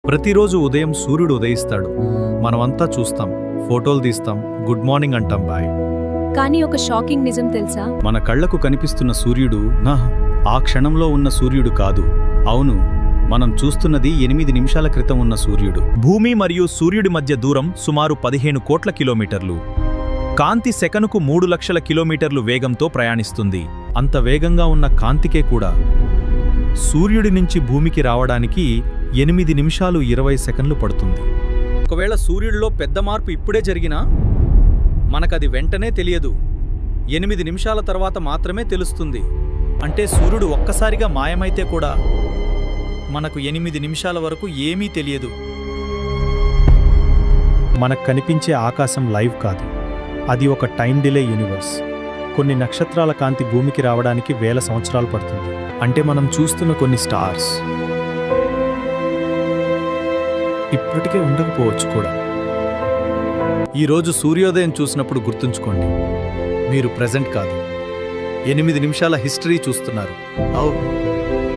ప్రతిరోజు ఉదయం సూర్యుడు ఉదయిస్తాడు. మనమంతా చూస్తాం, ఫోటోలు తీస్తాం, గుడ్ మార్నింగ్ అంటాం, బాయ్. కానీ ఒక షాకింగ్ నిజం తెలుసా? మన కళ్లకు కనిపిస్తున్న సూర్యుడు ఆ క్షణంలో ఉన్న సూర్యుడు కాదు. అవును, మనం చూస్తున్నది 8 నిమిషాల క్రితం ఉన్న సూర్యుడు. భూమి మరియు సూర్యుడి మధ్య దూరం సుమారు 15 కోట్ల కిలోమీటర్లు. కాంతి సెకనుకు 3 లక్షల కిలోమీటర్లు వేగంతో ప్రయాణిస్తుంది. అంత వేగంగా ఉన్న కాంతికే కూడా సూర్యుడి నుంచి భూమికి రావడానికి 8 నిమిషాలు 20 సెకన్లు పడుతుంది. ఒకవేళ సూర్యుడిలో పెద్ద మార్పు ఇప్పుడే జరిగినా మనకది వెంటనే తెలియదు. 8 నిమిషాల తర్వాత మాత్రమే తెలుస్తుంది. అంటే సూర్యుడు ఒక్కసారిగా మాయమైతే కూడా మనకు 8 నిమిషాల వరకు ఏమీ తెలియదు. మనకు కనిపించే ఆకాశం లైవ్ కాదు, అది ఒక టైం డిలే యూనివర్స్. కొన్ని నక్షత్రాల కాంతి భూమికి రావడానికి 1000 సంవత్సరాలు పడుతుంది. అంటే మనం చూస్తున్న కొన్ని స్టార్స్ ఇప్పటికే ఉండకపోవచ్చు కూడా. ఈరోజు సూర్యోదయం చూసినప్పుడు గుర్తుంచుకోండి, మీరు ప్రెజెంట్ కాదు, 8 నిమిషాల హిస్టరీ చూస్తున్నారు.